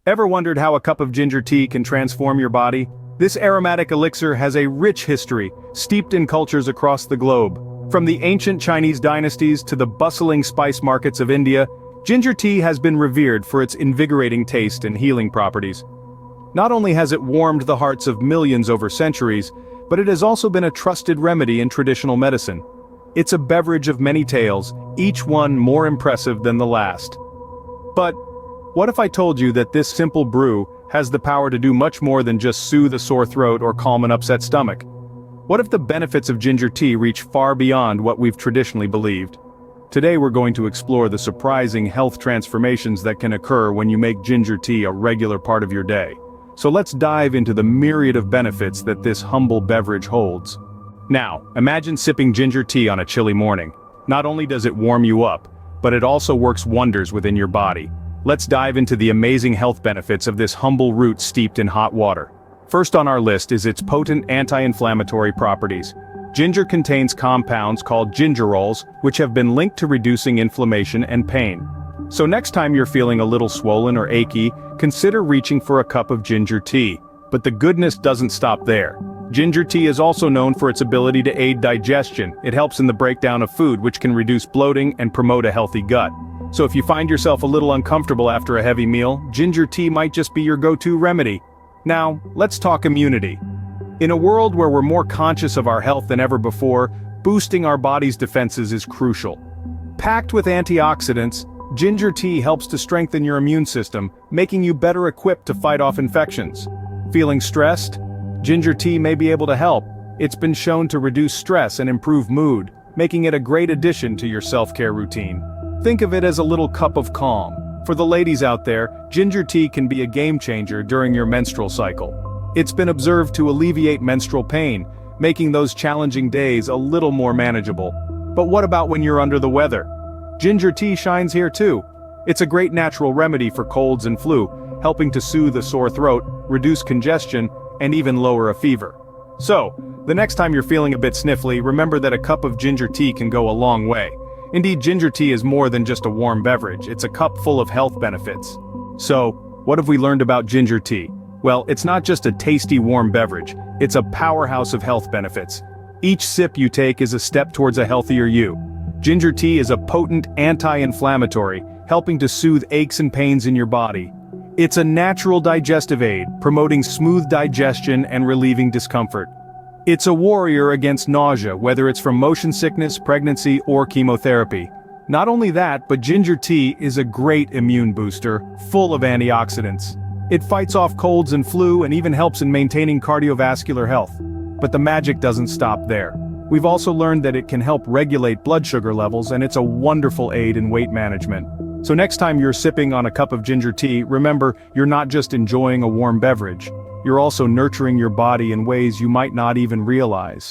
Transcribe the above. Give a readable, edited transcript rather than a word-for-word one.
Ever wondered how a cup of ginger tea can transform your body? This aromatic elixir has a rich history, steeped in cultures across the globe. From the ancient Chinese dynasties to the bustling spice markets of India, ginger tea has been revered for its invigorating taste and healing properties. Not only has it warmed the hearts of millions over centuries, but it has also been a trusted remedy in traditional medicine. It's a beverage of many tales, each one more impressive than the last. But what if I told you that this simple brew has the power to do much more than just soothe a sore throat or calm an upset stomach? What if the benefits of ginger tea reach far beyond what we've traditionally believed? Today we're going to explore the surprising health transformations that can occur when you make ginger tea a regular part of your day. So let's dive into the myriad of benefits that this humble beverage holds. Now, imagine sipping ginger tea on a chilly morning. Not only does it warm you up, but it also works wonders within your body. Let's dive into the amazing health benefits of this humble root steeped in hot water. First on our list is its potent anti-inflammatory properties. Ginger contains compounds called gingerols, which have been linked to reducing inflammation and pain. So next time you're feeling a little swollen or achy, consider reaching for a cup of ginger tea. But the goodness doesn't stop there. Ginger tea is also known for its ability to aid digestion. It helps in the breakdown of food, which can reduce bloating and promote a healthy gut. So if you find yourself a little uncomfortable after a heavy meal, ginger tea might just be your go-to remedy. Now, let's talk immunity. In a world where we're more conscious of our health than ever before, boosting our body's defenses is crucial. Packed with antioxidants, ginger tea helps to strengthen your immune system, making you better equipped to fight off infections. Feeling stressed? Ginger tea may be able to help. It's been shown to reduce stress and improve mood, making it a great addition to your self-care routine. Think of it as a little cup of calm. For the ladies out there, ginger tea can be a game changer during your menstrual cycle. It's been observed to alleviate menstrual pain, making those challenging days a little more manageable. But what about when you're under the weather? Ginger tea shines here too. It's a great natural remedy for colds and flu, helping to soothe a sore throat, reduce congestion, and even lower a fever. So, the next time you're feeling a bit sniffly, remember that a cup of ginger tea can go a long way. Indeed, ginger tea is more than just a warm beverage, it's a cup full of health benefits. So, what have we learned about ginger tea? Well, it's not just a tasty warm beverage, it's a powerhouse of health benefits. Each sip you take is a step towards a healthier you. Ginger tea is a potent anti-inflammatory, helping to soothe aches and pains in your body. It's a natural digestive aid, promoting smooth digestion and relieving discomfort. It's a warrior against nausea, whether it's from motion sickness, pregnancy, or chemotherapy. Not only that, but ginger tea is a great immune booster, full of antioxidants. It fights off colds and flu and even helps in maintaining cardiovascular health. But the magic doesn't stop there. We've also learned that it can help regulate blood sugar levels, and it's a wonderful aid in weight management. So next time you're sipping on a cup of ginger tea, remember, you're not just enjoying a warm beverage. You're also nurturing your body in ways you might not even realize.